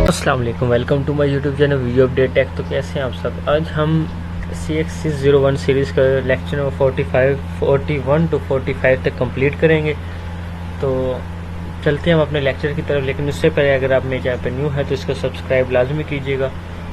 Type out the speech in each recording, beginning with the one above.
अस्सलाम वालेकुम, welcome to my YouTube channel video update tech. तो कैसे हैं आप सब। आज हम CX601 सीरीज़ का लेक्चर नंबर 41 to 45 तक कंप्लीट करेंगे। तो चलते हैं हम अपने लेक्चर की तरफ, लेकिन उससे पहले अगर आप मेरे चैनल पर न्यू है तो इसको सब्सक्राइब लाजमी कीजिएगा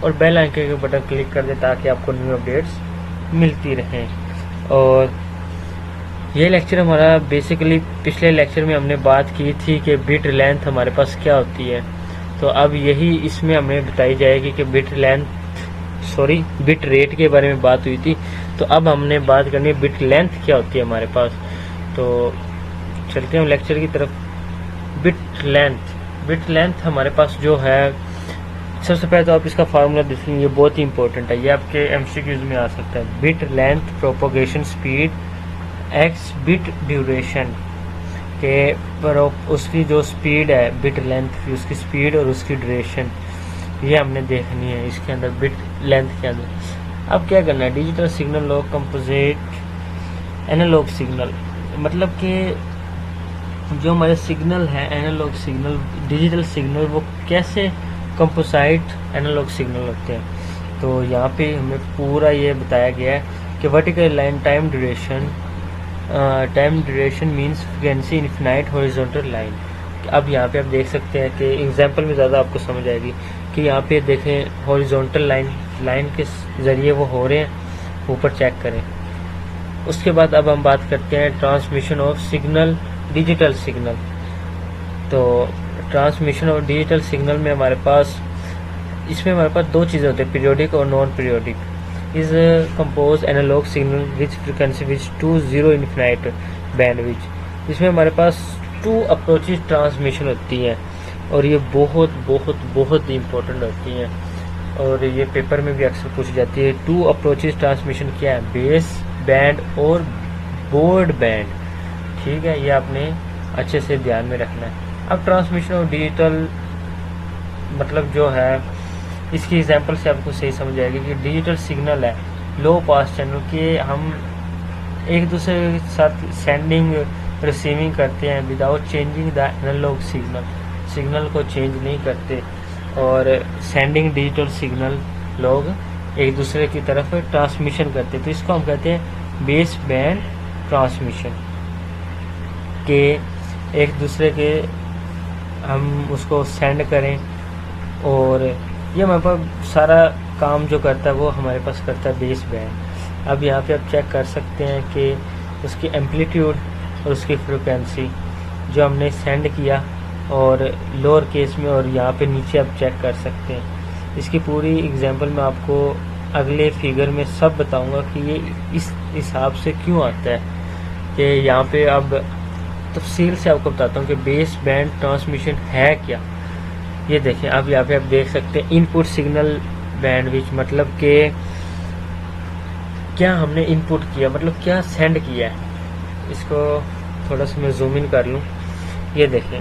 और बेल आइकन के बटन क्लिक कर दें ताकि आपको न्यू अपडेट्स मिलती रहें। और ये लेक्चर हमारा बेसिकली पिछले लेक्चर में हमने बात की थी कि बिट लेंथ हमारे पास क्या होती है, तो अब यही इसमें हमें बताई जाएगी कि बिट रेट के बारे में बात हुई थी। तो अब हमने बात करनी है बिट लेंथ क्या होती है हमारे पास। तो चलते हैं हम लेक्चर की तरफ। बिट लेंथ हमारे पास जो है, सबसे पहले तो आप इसका फार्मूला देखेंगे, ये बहुत ही इंपॉर्टेंट है, ये आपके MCQs में आ सकता है। Bit length propagation speed x bit duration के पर उसकी जो स्पीड है बिट लेंथ की, उसकी स्पीड और उसकी ड्यूरेशन ये हमने देखनी है इसके अंदर बिट लेंथ के अंदर। अब क्या करना है, digital signal log composite analog signal, मतलब कि जो हमारे सिग्नल है एनालॉग सिग्नल डिजिटल सिग्नल वो कैसे कंपोजिट एनालॉग सिग्नल होते हैं। तो यहाँ पे हमें पूरा ये बताया गया है कि vertical line time duration means frequency infinite horizontal line. अब यहाँ पे आप देख सकते हैं कि एग्जांपल में ज़्यादा आपको समझ आएगी कि यहाँ पे देखें हॉरिजॉन्टल लाइन के ज़रिए वो हो रहे हैं, ऊपर चेक करें। उसके बाद अब हम बात करते हैं transmission of signal digital signal. तो ट्रांसमिशन ऑफ डिजिटल सिग्नल में इसमें हमारे पास दो चीज़ें होती हैं, पीरियोडिक और non periodic. is compose analog signal which frequency which to zero infinite bandwidth। इसमें हमारे पास टू अप्रोचेज ट्रांसमिशन होती हैं और ये बहुत बहुत बहुत इम्पोर्टेंट होती हैं और ये पेपर में भी अक्सर पूछी जाती है। टू अप्रोचेज ट्रांसमिशन क्या है, बेस बैंड और बोर्ड बैंड, ठीक है, ये आपने अच्छे से ध्यान में रखना है। अब ट्रांसमिशन ऑफ डिजिटल मतलब जो है, इसकी एग्जांपल से आपको सही समझ आएगी कि डिजिटल सिग्नल है लो पास चैनल के, हम एक दूसरे के साथ सेंडिंग रिसीविंग करते हैं without changing the analog signal को चेंज नहीं करते, और सेंडिंग डिजिटल सिग्नल लोग एक दूसरे की तरफ ट्रांसमिशन करते हैं। तो इसको हम कहते हैं बेस बैंड ट्रांसमिशन के, एक दूसरे के हम उसको सेंड करें और ये हमारे पास सारा काम जो करता है वो हमारे पास करता है बेस बैंड। अब यहाँ पे आप चेक कर सकते हैं कि उसकी एम्पलीट्यूड और उसकी फ्रिक्वेंसी जो हमने सेंड किया और लोअर केस में, और यहाँ पे नीचे आप चेक कर सकते हैं। इसकी पूरी एग्जांपल मैं आपको अगले फिगर में सब बताऊंगा कि ये इस हिसाब से क्यों आता है, कि यहाँ पे अब तफसील से आपको बताता हूँ कि बेस बैंड ट्रांसमिशन है क्या। ये देखें, अब यहाँ पे आप देख सकते हैं इनपुट सिग्नल बैंडविड्थ, मतलब कि क्या हमने इनपुट किया, मतलब क्या सेंड किया है। इसको थोड़ा सा मैं जूम इन कर लूँ, ये देखें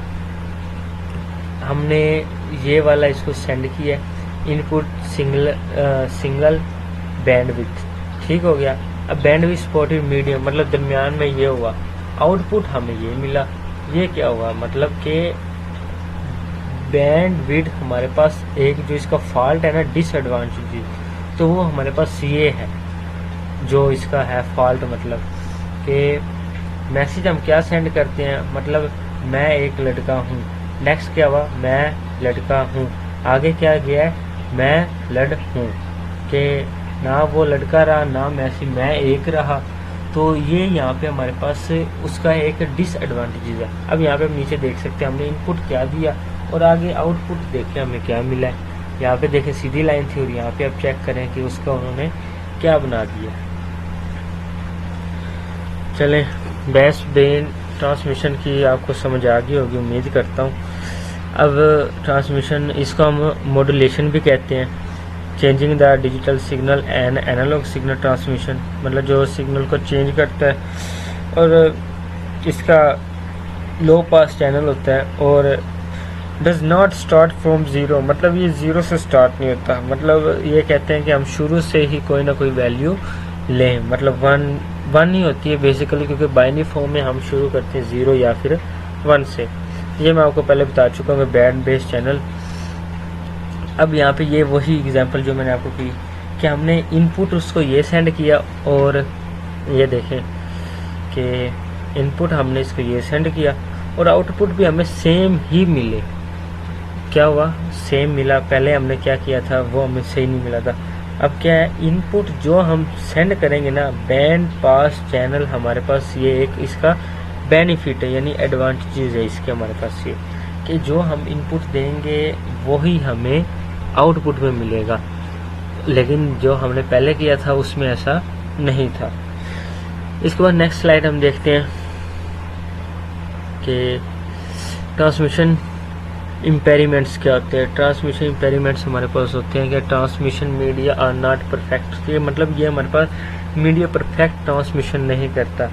हमने ये वाला इसको सेंड किया है इनपुट सिंगल बैंडविड्थ, ठीक हो गया। अब बैंडविड्थ सपोर्टिव मीडियम, मतलब दरमियान में ये हुआ, आउटपुट हमें ये मिला। ये क्या हुआ, मतलब कि बैंड विड्थ हमारे पास एक जो इसका फॉल्ट है ना, डिसएडवांटेज, तो वो हमारे पास CA है जो इसका है फॉल्ट। मतलब कि मैसेज हम क्या सेंड करते हैं, मतलब मैं एक लड़का हूँ, नेक्स्ट क्या हुआ, मैं लड़का हूँ, आगे क्या गया है, मैं लड़ हूँ, कि ना वो लड़का रहा ना मैसेज मैं एक रहा। तो ये यहाँ पे हमारे पास उसका एक डिसएडवांटेज है। अब यहाँ पे हम नीचे देख सकते हैं हमने इनपुट क्या दिया और आगे आउटपुट देखें हमें क्या मिला है। यहाँ पे देखें सीधी लाइन थी और यहाँ पे आप चेक करें कि उसका उन्होंने क्या बना दिया। चलें, बेस बैंड ट्रांसमिशन की आपको समझ आ गई होगी, उम्मीद करता हूँ। अब ट्रांसमिशन, इसको हम मॉड्यूलेशन भी कहते हैं, changing the digital signal and analog signal transmission, मतलब जो सिग्नल को चेंज करता है। और इसका लो पास चैनल होता है और does not start from zero, मतलब ये ज़ीरो से स्टार्ट नहीं होता। मतलब ये कहते हैं कि हम शुरू से ही कोई ना कोई वैल्यू लें, मतलब वन ही होती है बेसिकली, क्योंकि बाइनरी फॉर्म में हम शुरू करते हैं 0 या फिर 1 से। ये मैं आपको पहले बता चुका हूँ। बैंड बेस चैनल अब यहाँ पे ये वही एग्जांपल जो मैंने आपको की कि हमने इनपुट उसको ये सेंड किया और ये देखें कि इनपुट हमने इसको ये सेंड किया और आउटपुट भी हमें सेम ही मिले। क्या हुआ? सेम मिला। पहले हमने क्या किया था वो हमें सही नहीं मिला था। अब क्या है, इनपुट जो हम सेंड करेंगे ना, बैंड पास चैनल हमारे पास ये एक इसका बेनिफिट है, यानी एडवांटेजेस है इसके हमारे पास ये, कि जो हम इनपुट देंगे वही हमें आउटपुट में मिलेगा। लेकिन जो हमने पहले किया था उसमें ऐसा नहीं था। इसके बाद नेक्स्ट स्लाइड हम देखते हैं कि ट्रांसमिशन इम्पेरिमेंट्स क्या होते हैं। ट्रांसमिशन इम्पेरिमेंट्स हमारे पास होते हैं कि transmission media are not perfect. ये मतलब ये हमारे पास मीडिया परफेक्ट ट्रांसमिशन नहीं करता,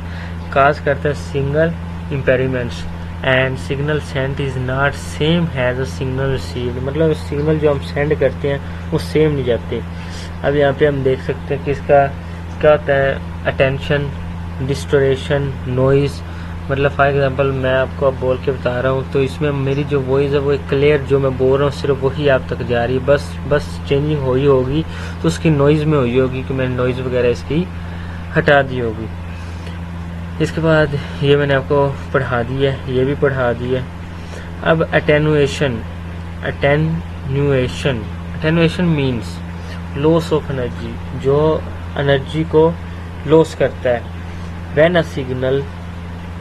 काज करता है signal impairments and signal sent is not same has a signal received. मतलब सिग्नल जो हम सेंड करते हैं वो सेम नहीं जाते। अब यहाँ पे हम देख सकते हैं कि इसका क्या होता है, अटेंशन, डिस्टोरेशन, नॉइज़। मतलब फॉर एग्जांपल मैं आपको अब बोल के बता रहा हूँ तो इसमें मेरी जो वॉइस है वो क्लियर जो मैं बोल रहा हूँ सिर्फ वही आप तक जा रही है, बस चेंजिंग हुई होगी तो उसकी नॉइज़ में हुई होगी कि मैंने नॉइज़ वगैरह इसकी हटा दी होगी। इसके बाद ये मैंने आपको पढ़ा दी है, ये भी पढ़ा दी है। अब attenuation means loss of energy, जो एनर्जी को लॉस करता है। When a signal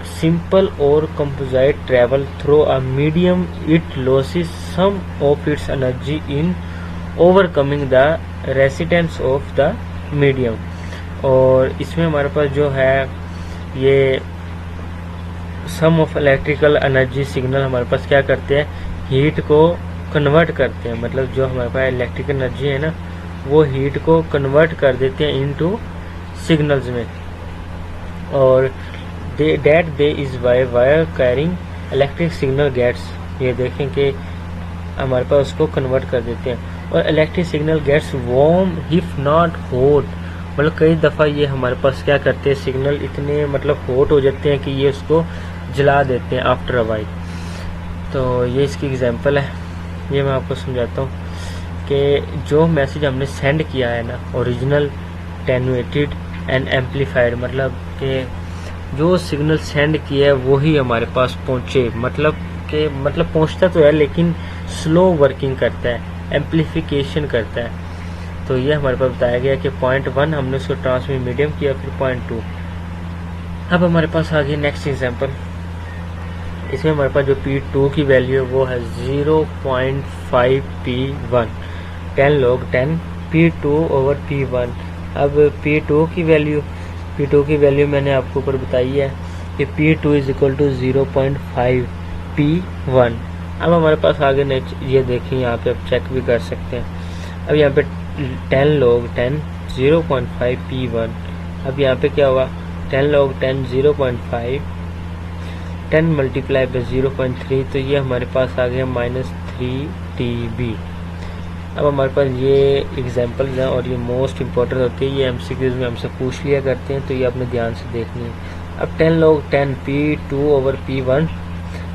simple or composite travel through a medium, it loses some of its energy in overcoming the resistance of the medium। और इसमें हमारे पास जो है ये सम ऑफ इलेक्ट्रिकल एनर्जी सिग्नल हमारे पास क्या करते हैं, हीट को कन्वर्ट करते हैं। मतलब जो हमारे पास इलेक्ट्रिकल एनर्जी है ना वो हीट को कन्वर्ट कर देते हैं इनटू सिग्नल्स में। और that they is wire carrying electric signal gets, ये देखें कि हमारे पास उसको कन्वर्ट कर देते हैं। और electric signal gets warm if not hot, मतलब कई दफ़ा ये हमारे पास क्या करते हैं, सिग्नल इतने मतलब हॉट हो जाते हैं कि ये उसको जला देते हैं आफ्टर अ वाइल। तो ये इसकी एग्जांपल है, ये मैं आपको समझाता हूँ कि जो मैसेज हमने सेंड किया है ना, ओरिजिनल, टेनुएटेड एंड एम्पलीफाइड, मतलब कि जो सिग्नल सेंड किया है वही हमारे पास पहुँचे। मतलब पहुँचता तो है लेकिन स्लो वर्किंग करता है, एम्पलीफिकेशन करता है। तो ये हमारे पास बताया गया कि 0.1 हमने उसको ट्रांसमिट मीडियम किया, फिर 0.2। अब हमारे पास आ गई नेक्स्ट एग्जांपल। इसमें हमारे पास जो P2 की वैल्यू है वो है 0.5 P1, 10 log 10 P2 over P1। अब P2 की वैल्यू मैंने आपको ऊपर बताई है कि P2 is equal to 0.5 P1। अब हमारे पास आगे नेक्स्ट ये देखिए, यहाँ पे आप चेक भी कर सकते हैं। अब यहाँ पे 10 log 10 0.5 P1। अब यहाँ पे क्या हुआ, 10 log 10 0.5, 10 मल्टीप्लाई बाई 0.3, तो ये हमारे पास आ गया -3 dB। अब हमारे पास ये एग्जांपल है और ये मोस्ट इम्पोर्टेंट होती है, ये MCQs में हमसे पूछ लिया करते हैं, तो ये अपने ध्यान से देखनी है। अब 10 log 10 P2 over P1।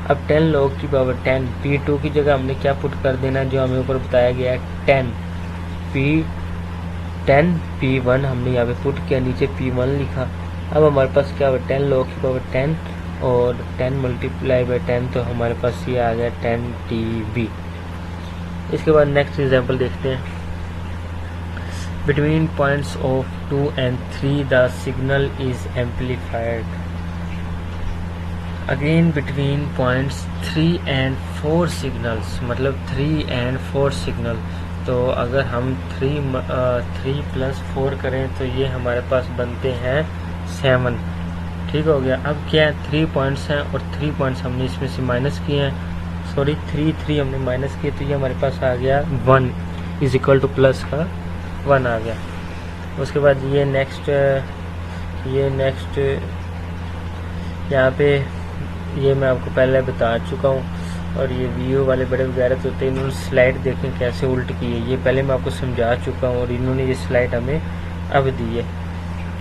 अब 10 log की पावर 10 P2 की जगह हमने क्या पुट कर देना, जो हमें ऊपर बताया गया है 10 P1 हमने यहाँ पे पुट किया, नीचे P1 लिखा। अब हमारे पास क्या हुआ, 10 log की पावर 10 और 10 मल्टीप्लाई बाई 10, तो हमारे पास ये आ गया 10 dB। इसके बाद नेक्स्ट एग्जांपल देखते हैं। Between points of 2 and 3 the signal is amplified. Again between points 3 and 4 signals, मतलब 3 and 4 सिग्नल। तो अगर हम 3 + 4 करें तो ये हमारे पास बनते हैं 7। ठीक हो गया। अब क्या है, 3 पॉइंट्स हैं और 3 पॉइंट्स हमने इसमें से माइनस किए हैं, सॉरी 3 हमने माइनस किए, तो ये हमारे पास आ गया 1 इज इक्वल टू प्लस का 1 आ गया। उसके बाद ये नेक्स्ट यहाँ पे ये मैं आपको पहले बता चुका हूँ। और ये वीडियो वाले बड़े वगैरह तो होते हैं, इन्होंने स्लाइड देखें कैसे उल्ट की है, ये पहले मैं आपको समझा चुका हूँ और इन्होंने ये स्लाइड हमें अब दी है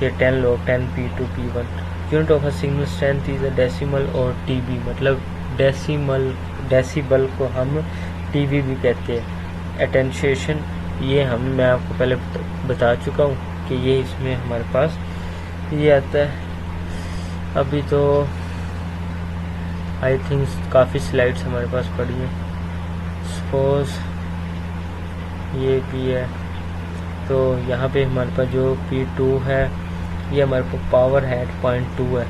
कि 10 log 10 P2 P1। Unit of a signal strength is a decimal और TB, मतलब डेसिबल को हम TB भी कहते हैं। अटेंशिएशन, ये मैं आपको पहले बता चुका हूँ कि ये इसमें हमारे पास ये आता है। अभी तो आई थिंक काफ़ी स्लाइड्स हमारे पास पड़ी हैं। सपोज ये भी है, तो यहाँ पे हमारे पास जो P2 है ये हमारे पास पावर है 0.2 है,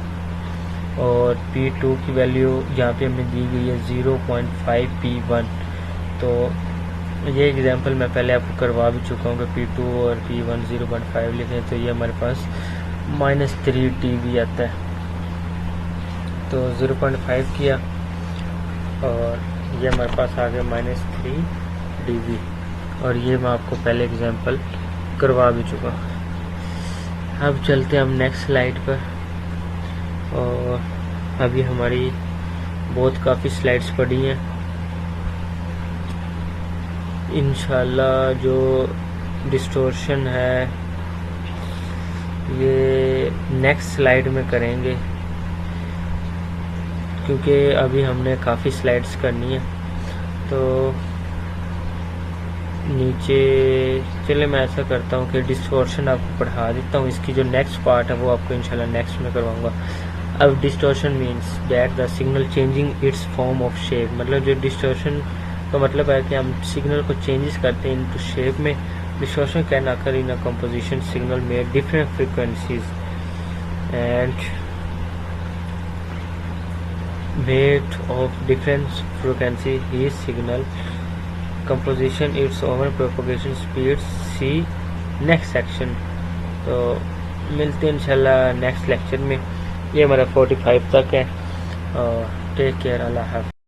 और P2 की वैल्यू यहाँ पे हमें दी गई है 0.5 P1। तो ये एग्जांपल मैं पहले आपको करवा भी चुका हूँ कि P2 और P1 0.5 लिखें तो ये हमारे पास -3 dB आता है। तो 0.5 किया और ये हमारे पास आ गया -3 dB, और ये मैं आपको पहले एग्जांपल करवा भी चुका हूँ। अब चलते हैं हम नेक्स्ट स्लाइड पर, और अभी हमारी बहुत काफ़ी स्लाइड्स पड़ी हैं। इंशाल्लाह जो डिस्टोर्शन है ये नेक्स्ट स्लाइड में करेंगे, क्योंकि अभी हमने काफ़ी स्लाइड्स करनी है। तो नीचे चले मैं ऐसा करता हूँ कि डिस्टोर्शन आपको पढ़ा देता हूँ, इसकी जो नेक्स्ट पार्ट है वो आपको इंशाल्लाह नेक्स्ट में करवाऊँगा। अब distortion means that the signal changing it's form of shape, मतलब जो डिस्टोर्शन का मतलब है कि हम सिग्नल को चेंजेस करते हैं इनटू शेप में। Distortion can occur in a composition signal में different frequencies and weight of different frequency is signal composition, its over propagation speed, see next section। तो मिलते हैं इंशाल्लाह नेक्स्ट लेक्चर में। ये हमारा 45 तक है, और टेक केयर, अल्लाह हाफ़िज़।